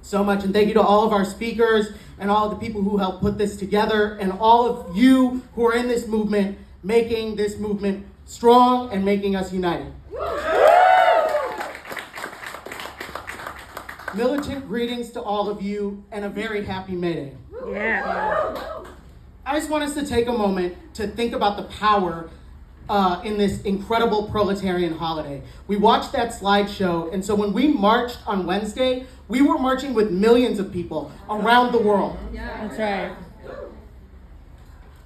So much, and thank you to all of our speakers and all of the people who helped put this together, and all of you who are in this movement, making this movement strong and making us united. Militant greetings to all of you, and a very happy May Day. Yeah. I just want us to take a moment to think about the power in this incredible proletarian holiday. We watched that slideshow, and so when we marched on Wednesday, we were marching with millions of people around the world. That's right.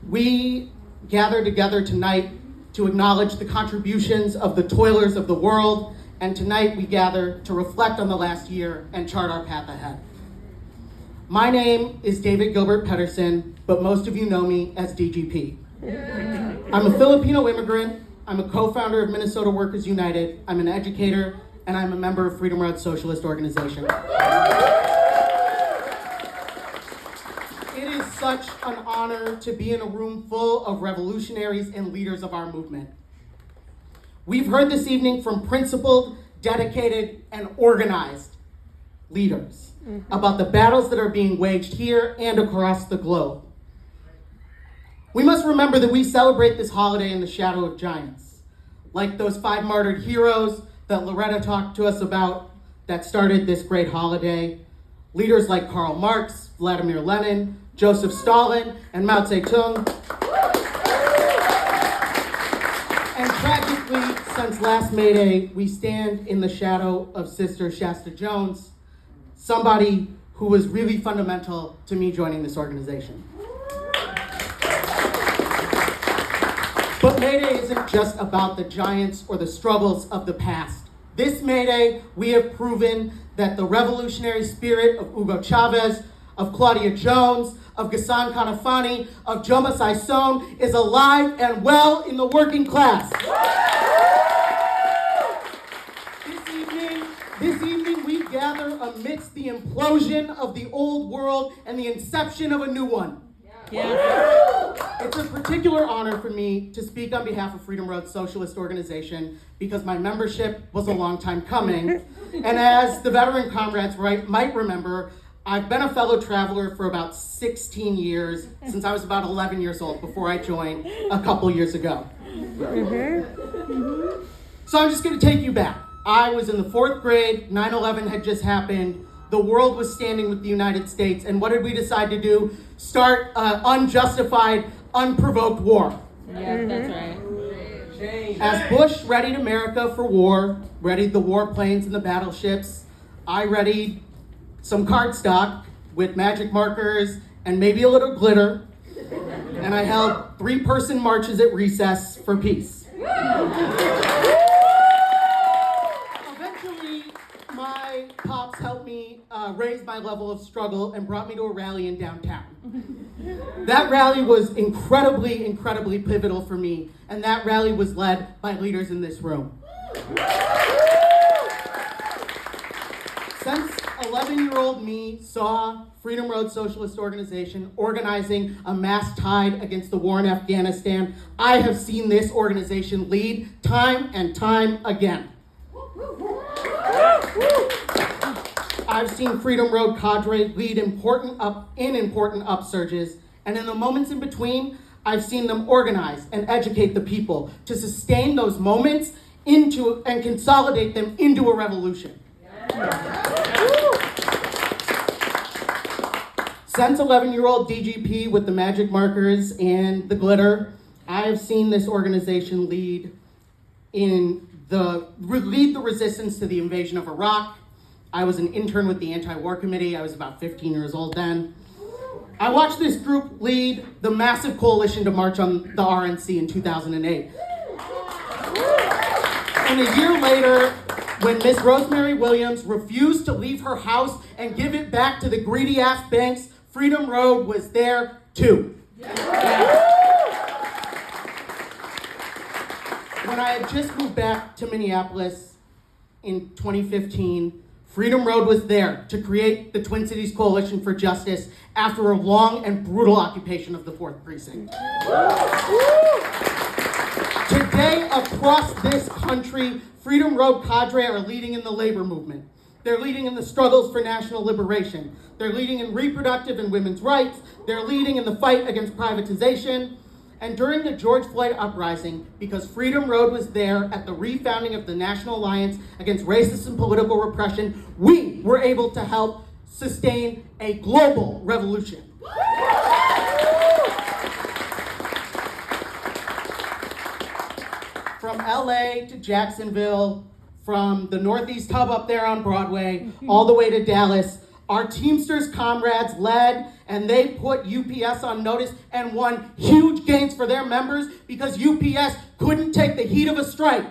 We gathered together tonight to acknowledge the contributions of the toilers of the world, and tonight we gather to reflect on the last year and chart our path ahead. My name is David Gilbert Pedersen, but most of you know me as DGP. I'm a Filipino immigrant, I'm a co-founder of Minnesota Workers United, I'm an educator, and I'm a member of Road Socialist Organization. It is such an honor to be in a room full of revolutionaries and leaders of our movement. We've heard this evening from principled, dedicated, and organized leaders about the battles that are being waged here and across the globe. We must remember that we celebrate this holiday in the shadow of giants, like those 5 martyred heroes that Loretta talked to us about that started this great holiday. Leaders like Karl Marx, Vladimir Lenin, Joseph Stalin, and Mao Zedong. And tragically, since last May Day, we stand in the shadow of Sister Shasta Jones, somebody who was really fundamental to me joining this organization. But May Day isn't just about the giants or the struggles of the past. This May Day, we have proven that the revolutionary spirit of Hugo Chavez, of Claudia Jones, of Ghassan Kanafani, of Joma Saison is alive and well in the working class. This evening we gather amidst the implosion of the old world and the inception of a new one. It's a particular honor for me to speak on behalf of Road Socialist Organization because my membership was a long time coming. And as the veteran comrades might remember, I've been a fellow traveler for about 16 years, since I was about 11 years old, before I joined a couple years ago. So I'm just going to take you back. I was in the 4th grade, 9/11 had just happened, the world was standing with the United States, and what did we decide to do? Start unjustified, unprovoked war. Yeah, that's right. As Bush readied America for war, readied the warplanes and the battleships, I readied some cardstock with magic markers and maybe a little glitter, and I held 3-person marches at recess for peace. Eventually, my pops helped me raise my level of struggle and brought me to a rally in downtown. That rally was incredibly, incredibly pivotal for me, and that rally was led by leaders in this room. Since 11-year-old me saw Road Socialist Organization organizing a mass tide against the war in Afghanistan, I have seen this organization lead time and time again. I've seen Freedom Road cadre lead important upsurges, and in the moments in between, I've seen them organize and educate the people to sustain those moments into and consolidate them into a revolution. Since 11-year-old DGP with the magic markers and the glitter, I've seen this organization lead the resistance to the invasion of Iraq. I was an intern with the Anti-War Committee. I was about 15 years old then. I watched this group lead the massive coalition to march on the RNC in 2008. And a year later, when Miss Rosemary Williams refused to leave her house and give it back to the greedy-ass banks, Freedom Road was there too. When I had just moved back to Minneapolis in 2015, Freedom Road was there to create the Twin Cities Coalition for Justice after a long and brutal occupation of the 4th Precinct. Today, across this country, Freedom Road cadre are leading in the labor movement. They're leading in the struggles for national liberation. They're leading in reproductive and women's rights. They're leading in the fight against privatization. And during the George Floyd uprising, because Freedom Road was there at the refounding of the National Alliance Against Racist and Political Repression, we were able to help sustain a global revolution. From LA to Jacksonville, from the Northeast Hub up there on Broadway, all the way to Dallas, our Teamsters comrades led and they put UPS on notice and won huge gains for their members because UPS couldn't take the heat of a strike.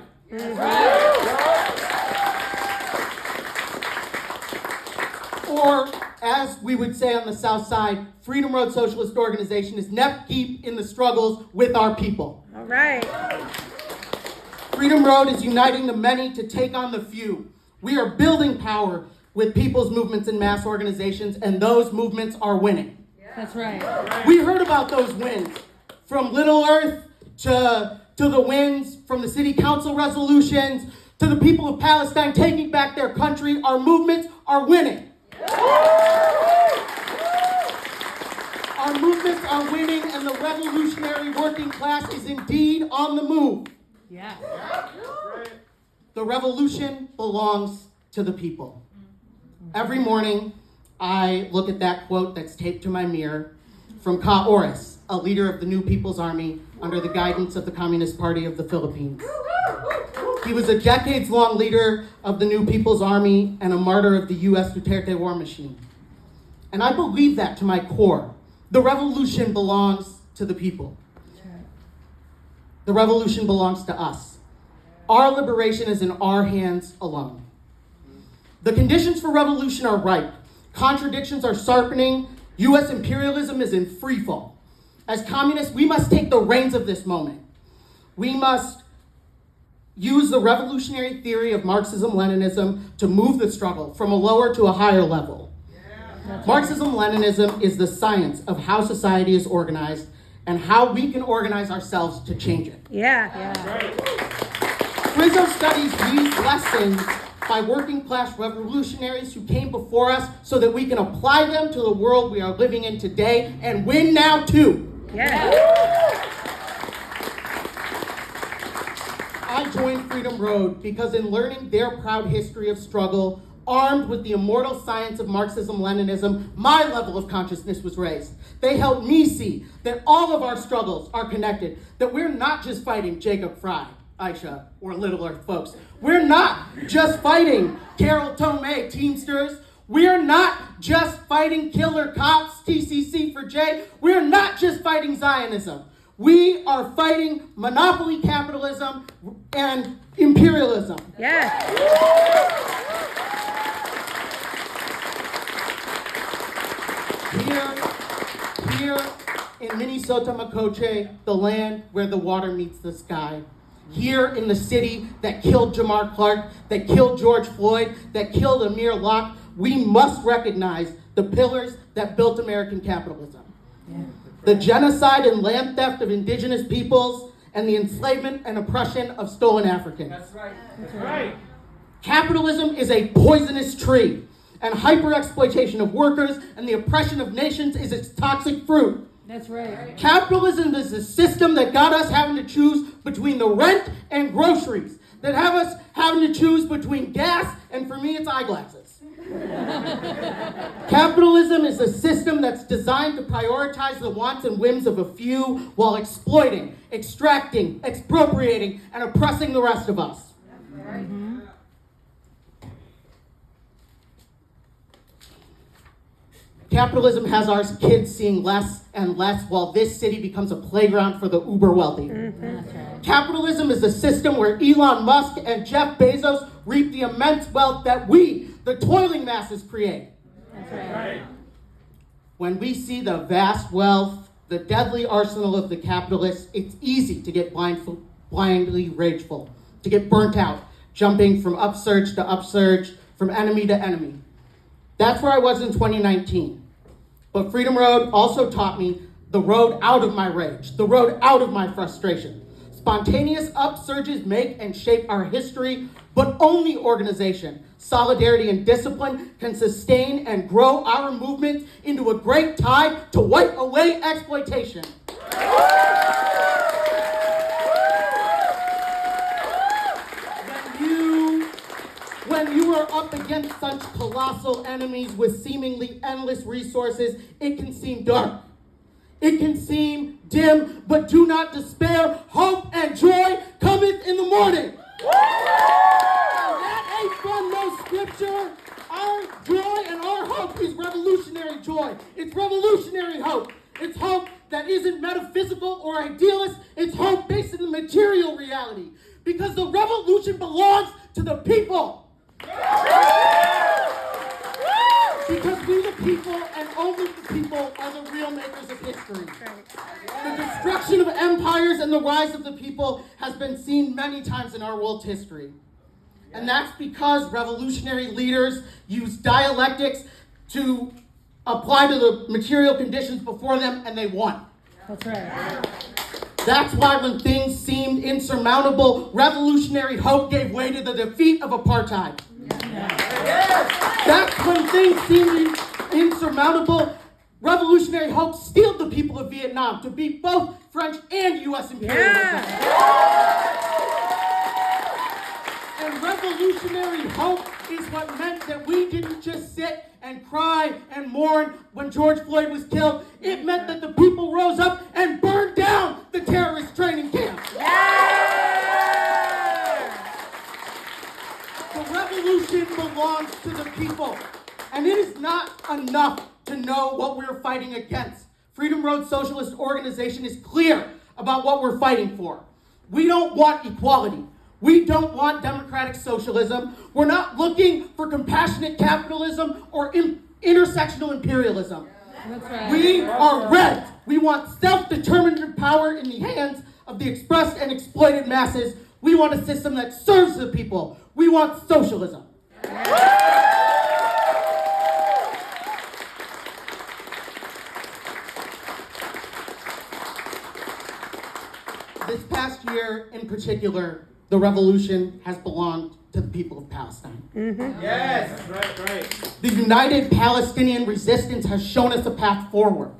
Or, as we would say on the South Side, Freedom Road Socialist Organization is neck deep in the struggles with our people. All right. Freedom Road is uniting the many to take on the few. We are building power with people's movements and mass organizations, and those movements are winning. That's right. We heard about those wins, from Little Earth to the wins from the city council resolutions, to the people of Palestine taking back their country. Our movements are winning. Our movements are winning, and the revolutionary working class is indeed on the move. Yeah. The revolution belongs to the people. Every morning, I look at that quote that's taped to my mirror from Ka Oris, a leader of the New People's Army under the guidance of the Communist Party of the Philippines. He was a decades-long leader of the New People's Army and a martyr of the U.S. Duterte war machine. And I believe that to my core. The revolution belongs to the people. The revolution belongs to us. Our liberation is in our hands alone. The conditions for revolution are ripe. Contradictions are sharpening. U.S. imperialism is in free fall. As communists, we must take the reins of this moment. We must use the revolutionary theory of Marxism-Leninism to move the struggle from a lower to a higher level. Marxism-Leninism is the science of how society is organized and how we can organize ourselves to change it. Yeah. FRSO studies these lessons by working class revolutionaries who came before us so that we can apply them to the world we are living in today and win now too. Yeah. I joined Freedom Road because in learning their proud history of struggle, armed with the immortal science of Marxism-Leninism, my level of consciousness was raised. They helped me see that all of our struggles are connected, that we're not just fighting Jacob Fry, Aisha, or Little Earth folks. We're not just fighting Carol Tomei, Teamsters. We're not just fighting killer cops, TCC for J. We're not just fighting Zionism. We are fighting monopoly capitalism and imperialism. Yeah. Here in Minnesota, Makoche, the land where the water meets the sky. Here in the city that killed Jamar Clark, that killed George Floyd, that killed Amir Locke, we must recognize the pillars that built American capitalism. Yeah. The genocide and land theft of indigenous peoples and the enslavement and oppression of stolen Africans. That's right. That's right. Capitalism is a poisonous tree, and hyper-exploitation of workers and the oppression of nations is its toxic fruit. That's right. Capitalism is the system that got us having to choose between the rent and groceries, that have us having to choose between gas and, for me, it's eyeglasses. Capitalism is a system that's designed to prioritize the wants and whims of a few while exploiting, extracting, expropriating, and oppressing the rest of us. Mm-hmm. Capitalism has our kids seeing less and less while this city becomes a playground for the uber wealthy. Mm-hmm. Capitalism is a system where Elon Musk and Jeff Bezos reap the immense wealth that we, the toiling masses, create. That's right. When we see the vast wealth, the deadly arsenal of the capitalists, it's easy to get blindly rageful, to get burnt out, jumping from upsurge to upsurge, from enemy to enemy. That's where I was in 2019. But Freedom Road also taught me the road out of my rage, the road out of my frustration. Spontaneous upsurges make and shape our history, but only organization, solidarity, and discipline can sustain and grow our movement into a great tide to wipe away exploitation. When you are up against such colossal enemies with seemingly endless resources, it can seem dark. It can seem dim, but do not despair. Hope and joy cometh in the morning. That ain't from no scripture. Our joy and our hope is revolutionary joy. It's revolutionary hope. It's hope that isn't metaphysical or idealist. It's hope based in the material reality. Because the revolution belongs to the people. Because we the people and only the people are the real makers of history. The destruction of empires and the rise of the people has been seen many times in our world's history. And that's because revolutionary leaders use dialectics to apply to the material conditions before them, and they won. That's right. That's why when things seemed insurmountable, revolutionary hope gave way to the defeat of apartheid. That's when things seemed insurmountable, revolutionary hope steeled the people of Vietnam to beat both French and U.S. imperialism. And revolutionary hope is what meant that we didn't just sit and cry and mourn when George Floyd was killed. It meant that the people rose up and burned down the terrorist training camp. The revolution belongs to the people. And it is not enough to know what we're fighting against. Freedom Road Socialist Organization is clear about what we're fighting for. We don't want equality. We don't want democratic socialism. We're not looking for compassionate capitalism or intersectional imperialism. That's right. We are red. We want self-determined power in the hands of the oppressed and exploited masses. We want a system that serves the people. We want socialism. This past year, in particular, the revolution has belonged to the people of Palestine. Yes, right. The united Palestinian resistance has shown us a path forward.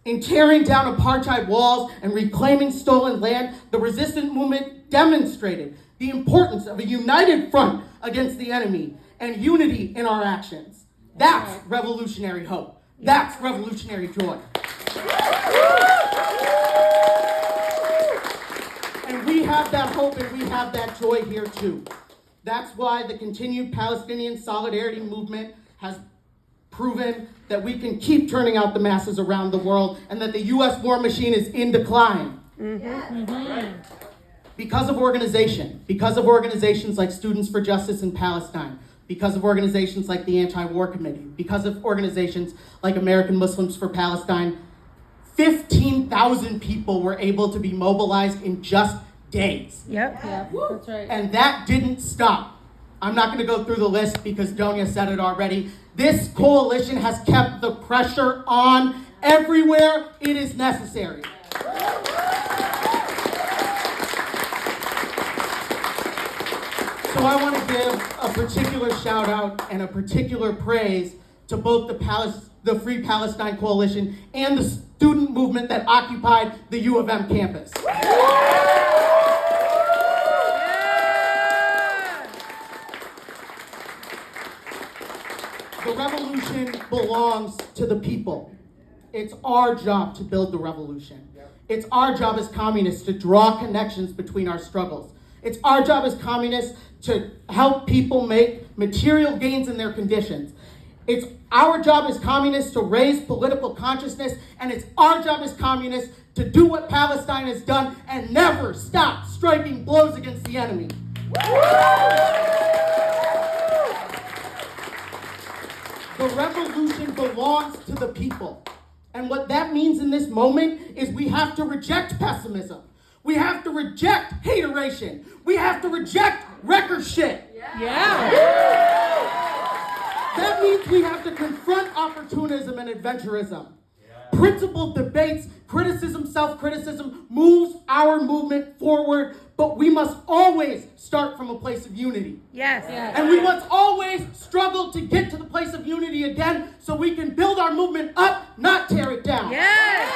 In tearing down apartheid walls and reclaiming stolen land, the resistance movement demonstrated the importance of a united front against the enemy and unity in our actions. That's revolutionary hope. That's revolutionary joy. And we have that hope and we have that joy here too. That's why the continued Palestinian solidarity movement has proven that we can keep turning out the masses around the world and that the U.S. war machine is in decline. Because of organizations like Students for Justice in Palestine, because of organizations like the Anti-War Committee, because of organizations like American Muslims for Palestine, 15,000 people were able to be mobilized in just days. Yep, that's right. And that didn't stop. I'm not going to go through the list because Donia said it already. This coalition has kept the pressure on everywhere it is necessary. So I want to give a particular shout out and a particular praise to both the Free Palestine Coalition and the student movement that occupied the U of M campus. The revolution belongs to the people. It's our job to build the revolution. It's our job as communists to draw connections between our struggles. It's our job as communists to help people make material gains in their conditions. It's our job as communists to raise political consciousness, and it's our job as communists to do what Palestine has done and never stop striking blows against the enemy. The revolution belongs to the people. And what that means in this moment is we have to reject pessimism. We have to reject hateration. We have to reject wrecker shit. That means we have to confront opportunism and adventurism. Principled debates, criticism, self-criticism moves our movement forward, but we must always start from a place of unity. Yes. And we must always struggle to get to the place of unity again so we can build our movement up, not tear it down. Yes.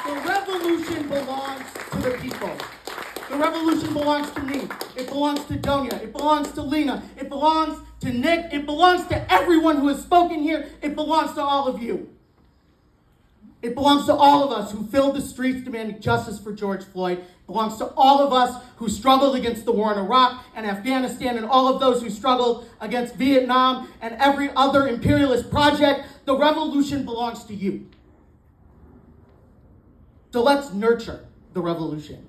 The revolution belongs to the people. The revolution belongs to me. It belongs to Donia. It belongs to Lena. It belongs to Nick. It belongs to everyone who has spoken here. It belongs to all of you. It belongs to all of us who filled the streets demanding justice for George Floyd. It belongs to all of us who struggled against the war in Iraq and Afghanistan, and all of those who struggled against Vietnam and every other imperialist project. The revolution belongs to you. So let's nurture the revolution.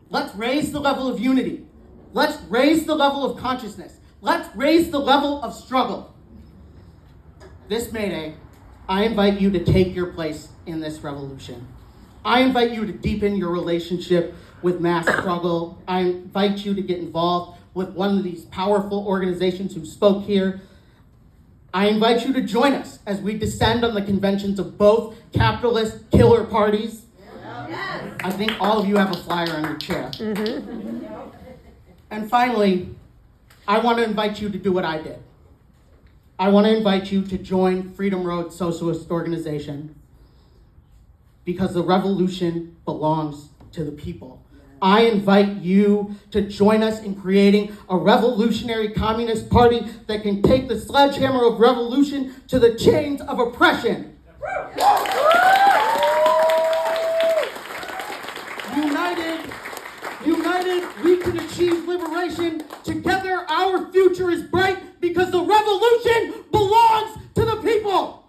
Let's raise the level of unity. Let's raise the level of consciousness. Let's raise the level of struggle. This May Day, I invite you to take your place in this revolution. I invite you to deepen your relationship with mass struggle. I invite you to get involved with one of these powerful organizations who spoke here. I invite you to join us as we descend on the conventions of both capitalist killer parties. I think all of you have a flyer on your chair. And finally, I want to invite you to do what I did. I want to invite you to join Freedom Road Socialist Organization because the revolution belongs to the people. I invite you to join us in creating a revolutionary communist party that can take the sledgehammer of revolution to the chains of oppression. United, we can achieve liberation. Together, our future is bright because the revolution belongs to the people.